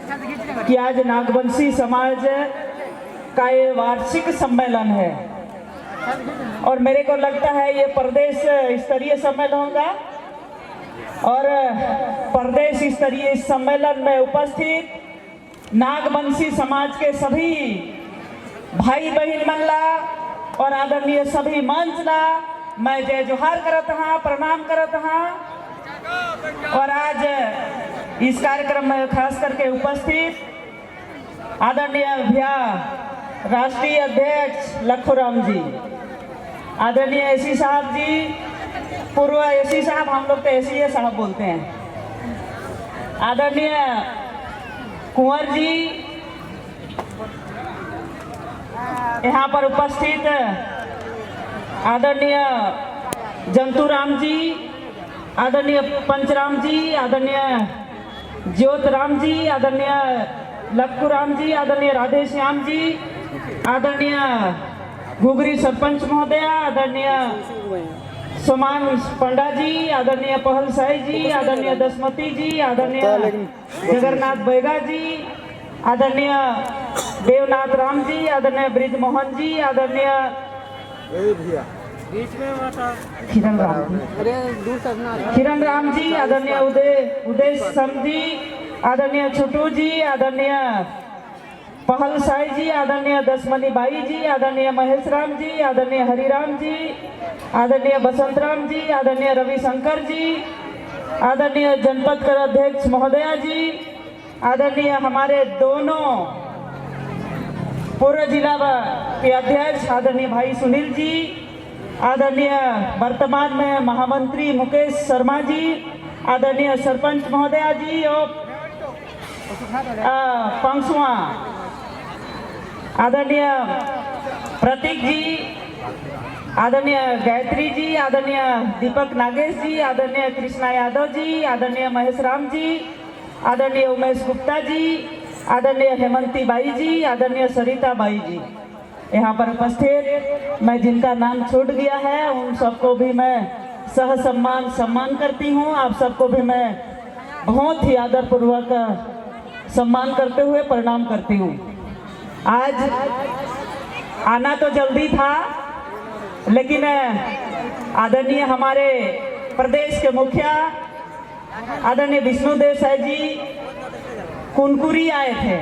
कि आज नागवंशी समाज का ये वार्षिक सम्मेलन है और मेरे को लगता है ये प्रदेश स्तरीय सम्मेलन होगा और प्रदेश स्तरीय सम्मेलन में उपस्थित नागवंशी समाज के सभी भाई बहन मनला और आदरणीय सभी मंच ला मैं जय जोहार करत हाँ, प्रणाम करत हाँ। और आज इस कार्यक्रम में खास करके उपस्थित आदरणीय भैया राष्ट्रीय अध्यक्ष लखूराम जी, आदरणीय एसी साहब जी, पूर्व एसी साहब, हम लोग तो एसी साहब बोलते हैं, आदरणीय कुंवर जी, यहाँ पर उपस्थित आदरणीय जंतुराम जी, आदरणीय पंचराम जी, आदरणीय ज्योतराम जी, आदरणीय लखूराम जी, आदरणीय राधेश्याम जी, आदरणीय घुघरी सरपंच महोदय, आदरणीय सोमान पंडा जी, आदरणीय पहल साई जी, आदरणीय दसमती जी, आदरणीय जगन्नाथ बैगा जी, आदरणीय देवनाथ राम जी, आदरणीय ब्रिज मोहन जी, आदरणीय किरण राम जी, आदरणीय उदय सम जी, आदरणीय छोटू जी, आदरणीय पहल साई जी, आदरणीय दसमनी बाई जी, आदरणीय महेश राम जी, आदरणीय हरिराम जी, आदरणीय बसंत राम जी, आदरणीय रविशंकर जी, आदरणीय जनपद कर अध्यक्ष महोदया जी, आदरणीय हमारे दोनों पूर्व जिला के अध्यक्ष आदरणीय भाई सुनील जी, आदरणीय वर्तमान में महामंत्री मुकेश शर्मा जी, आदरणीय सरपंच महोदया जी और पंक्सुआ आदरणीय प्रतीक जी, आदरणीय गायत्री जी, आदरणीय दीपक नागेश जी, आदरणीय कृष्णा यादव जी, आदरणीय महेश राम जी, आदरणीय उमेश गुप्ता जी, आदरणीय हेमंती बाई जी, आदरणीय सरिता बाई जी, यहाँ पर उपस्थित मैं जिनका नाम छूट गया है उन सबको भी मैं सह सम्मान करती हूँ। आप सबको भी मैं बहुत ही आदरपूर्वक सम्मान करते हुए प्रणाम करती हूँ। आज आना तो जल्दी था लेकिन आदरणीय हमारे प्रदेश के मुखिया आदरणीय विष्णुदेव साय जी कुनकुरी आए थे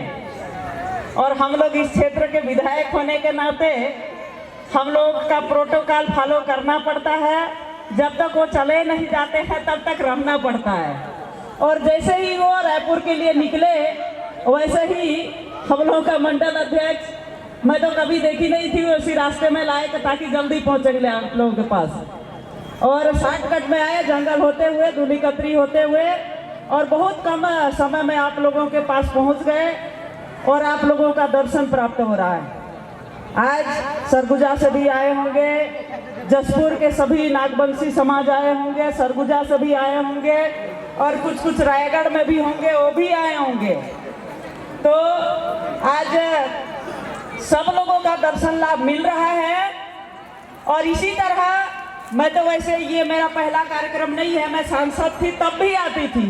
और हम लोग इस क्षेत्र के विधायक होने के नाते हम लोग का प्रोटोकॉल फॉलो करना पड़ता है। जब तक वो चले नहीं जाते हैं तब तक रहना पड़ता है और जैसे ही वो रायपुर के लिए निकले वैसे ही हम लोगों का मंडल अध्यक्ष, मैं तो कभी देखी नहीं थी, उसी रास्ते में लाए ताकि जल्दी पहुँचे आप लोगों के पास और शॉर्टकट में आए, जंगल होते हुए, धूली कतरी होते हुए और बहुत कम समय में आप लोगों के पास पहुंच गए और आप लोगों का दर्शन प्राप्त हो रहा है। आज सरगुजा से भी आए होंगे, जसपुर के सभी नागवंशी समाज आए होंगे, सरगुजा से भी आए होंगे और कुछ रायगढ़ में भी होंगे, वो भी आए होंगे। तो आज सब लोगों का दर्शन लाभ मिल रहा है और इसी तरह मैं तो वैसे ये मेरा पहला कार्यक्रम नहीं है, मैं सांसद थी तब भी आती थी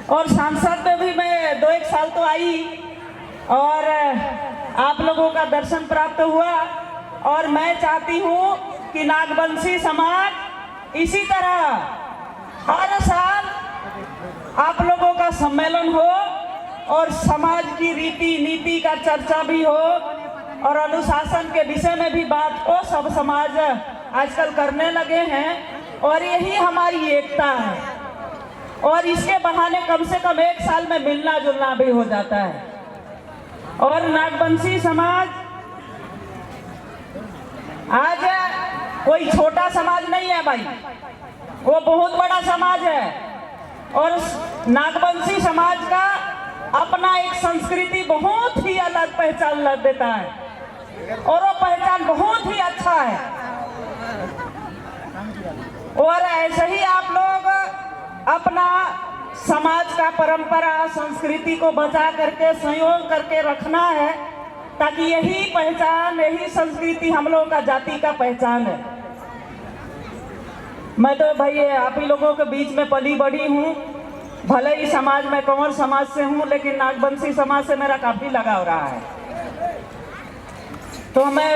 और सांसद में भी मैं 2-1 साल तो आई और आप लोगों का दर्शन प्राप्त हुआ और मैं चाहती हूँ कि नागवंशी समाज इसी तरह हर साल आप लोगों का सम्मेलन हो और समाज की रीति नीति का चर्चा भी हो और अनुशासन के विषय में भी बात हो। सब समाज आजकल करने लगे हैं और यही हमारी एकता है और इसके बहाने कम से कम 1 साल में मिलना जुलना भी हो जाता है। और नागवंशी समाज आज कोई छोटा समाज नहीं है भाई, वो बहुत बड़ा समाज है और नागवंशी समाज का अपना एक संस्कृति बहुत ही अलग पहचान लग देता है और वो पहचान बहुत ही अच्छा है। और ऐसे ही आप लोग अपना समाज का परंपरा संस्कृति को बचा करके संयोग करके रखना है ताकि यही पहचान, यही संस्कृति हम लोगों का जाति का पहचान है। मैं तो भाई आप ही लोगों के बीच में पली बड़ी हूँ भले ही समाज में कंवर समाज से हूँ, लेकिन नागवंशी समाज से मेरा काफी लगाव रहा है। तो मैं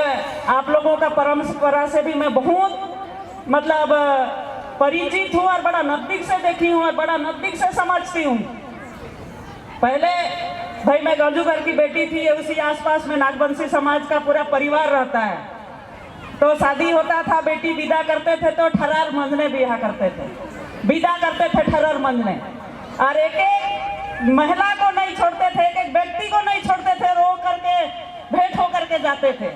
आप लोगों का परंपरा से भी मैं बहुत मतलब परिचित हूँ और बड़ा नजदीक से देखी हूँ और बड़ा नजदीक से समझती हूँ। पहले भाई मैं गंजूगर की बेटी थी, उसी आसपास में नागवंशी समाज का पूरा परिवार रहता है। तो शादी होता था, बेटी विदा करते थे तो ठरार मंजने ब्याह करते थे, विदा करते थे ठरार मंजने, और एक एक महिला को नहीं छोड़ते थे, एक एक व्यक्ति को नहीं छोड़ते थे, रो करके भेंट हो करके जाते थे।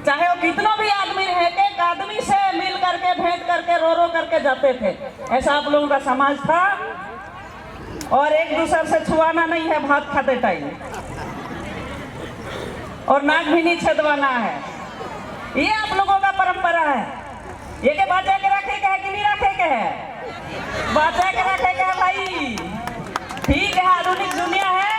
चाहे वो कितना भी आदमी रहे, एक एक आदमी से मिल करके भेंट करके रो रो करके जाते थे। ऐसा आप लोगों का समाज था। और एक दूसरे से छुआना नहीं है भात खाते टाइम, और नाक भी नहीं छेदवाना है। ये आप लोगों का परंपरा है। ये के बचा के रखे के है कि नहीं रखे के है? बचा के रखे के है भाई। ठीक है, आधुनिक दुनिया है,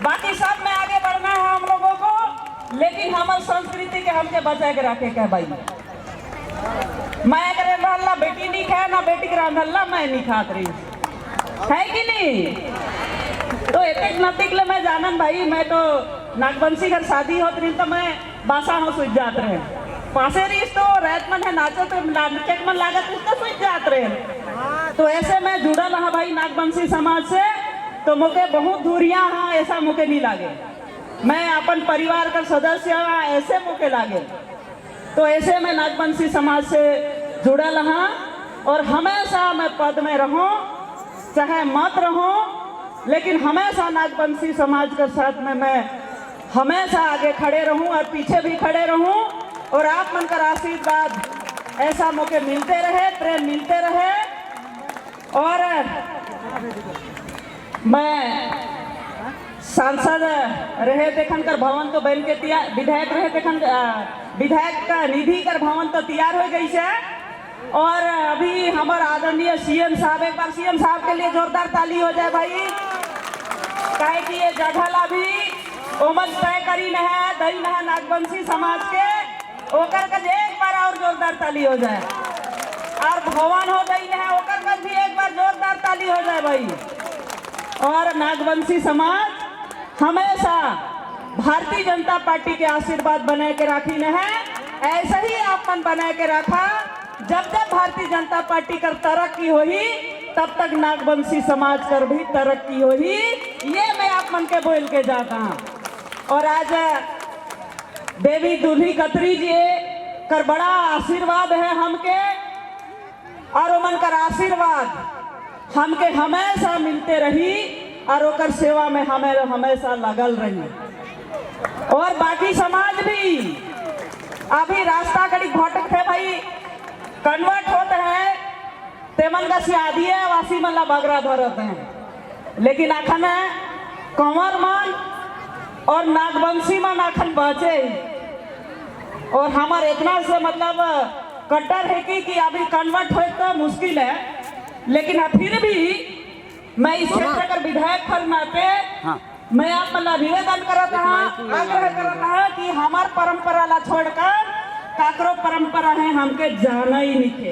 बाकी सब में आगे बढ़ना है हम लोगों को, लेकिन हमारे संस्कृति के हमके बचा के रखे के है भाई। मैं करे रहला बेटी नहीं खाए ना, बेटी के रहला मैं नहीं खात रही है कि नहीं। तो एक नतीक ले मैं जानन भाई, मैं तो नागवंशी घर शादी होत रही तो मैं बासा हो सुझ जात रहे, पासे रही तो रात मन है नाचो तो नाचक मन लागत तो सुझ जात रहे। तो ऐसे मैं जुड़ा रहा भाई नागवंशी समाज से, तो मुझे बहुत दूरियां हाँ ऐसा मुझे नहीं लागे। मैं अपन परिवार का सदस्य हाँ ऐसे मुझे लागे। तो ऐसे मैं नागवंशी समाज से जुड़ा रहा और हमेशा मैं पद में रहूं चाहे मत रहूं, लेकिन हमेशा नागवंशी समाज के साथ में मैं हमेशा आगे खड़े रहूं और पीछे भी खड़े रहूं। और आप मन का आशीर्वाद ऐसा मौके मिलते रहे, प्रेम मिलते रहे। और मैं सांसद रहे देखन कर भवन तो बन के विधायक रहे देखन विधायक का निधि कर भवन तो तैयार हो गई है। और अभी हमारे आदरणीय सीएम साहब, एक बार सीएम साहब के लिए जोरदार ताली हो जाए भाई। काहे कि ये जगह ला भी ओमन तय करी न है, दई न है नागवंशी समाज के, ओकर का एक बार और जोरदार ताली हो जाए। और भवन हो दई न है, ओकर का भी एक बार जोरदार ताली हो जाए भाई। और नागवंशी समाज हमेशा भारतीय जनता पार्टी के आशीर्वाद बनाए के राखी न है, ऐसा ही आपन बनाए के रखा। जब जब भारतीय जनता पार्टी कर तरक्की होगी, तब तक नागवंशी समाज कर भी तरक्की होगी। ये मैं आप मन के बोल के जाता हूँ। और आज देवी दूल्ही कतरी जी कर बड़ा आशीर्वाद है हमके, और मन कर आशीर्वाद हमके हमेशा मिलते रही और ओकर सेवा में हमें हमेशा लगल रही। और बाकी समाज भी अभी रास्ता कड़ी भटक है भाई, कन्वर्ट होते हैं तेमन का शादी है, वासी मन ला बगरा धरते हैं। लेकिन आखन है कंवर मन और नागवंशी मन आखन बचे। और हमारे इतना से मतलब कट्टर है कि अभी कन्वर्ट हो तो मुश्किल है, लेकिन फिर भी मैं इस क्षेत्र का विधायक पर नाते मैं आप मतलब निवेदन करता हूँ, आग्रह करता हूँ कि हमार परंपरा ला छोड़कर काकरो परंपरा है हमके जाना ही नहीं थे।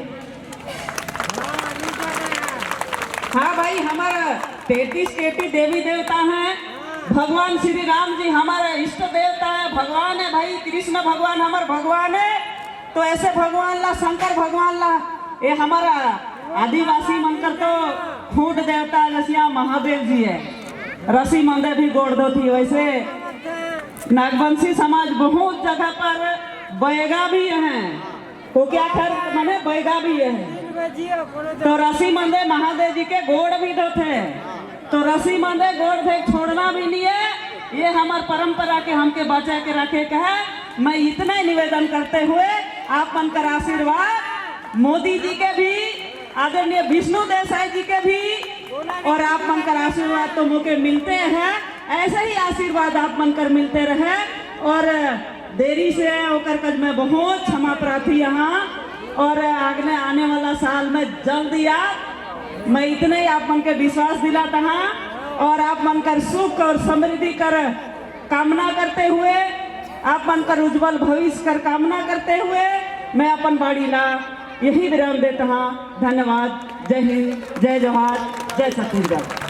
हाँ भाई, हमारा 33 देवी देवता हैं। भगवान श्री राम जी हमारे इष्ट देवता है, भगवान है भाई, कृष्ण भगवान हमारे भगवान है। तो ऐसे भगवान ला, शंकर भगवान ला, ये हमारा आदिवासी मनकर तो फूट देवता जैसे महादेव जी है, रसी मंदिर भी गोड़ दो थी। वैसे नागवंशी समाज बहुत जगह पर बैगा भी है, तो क्या कर मैंने बैगा भी है। तो रसी मंदिर महादेव जी के गोड़ भी दो थे, तो रसी मंदिर गोड़ थे छोड़ना भी नहीं है। ये हमारे परंपरा के हमके बचा के रखे के है। मैं इतने निवेदन करते हुए आप मन कर आशीर्वाद मोदी जी के भी, आदरणीय विष्णु देसाई जी के भी, और आप मन कर आशीर्वाद तो मुझे मिलते हैं, ऐसे ही आशीर्वाद आप मन कर मिलते रहे। और देरी से होकर कज मैं बहुत क्षमा प्रार्थी यहाँ, और आगे आने वाला साल में जल्द याद मैं इतने ही आप मन के विश्वास दिलाता हूँ। और आप मन कर सुख और समृद्धि कर कामना करते हुए, आप मन कर उज्जवल भविष्य कर कामना करते हुए मैं अपन बाड़ी ला यही विराम देता हूँ। धन्यवाद। जय हिंद, जय जवाहर। जय छत्तीसगढ़।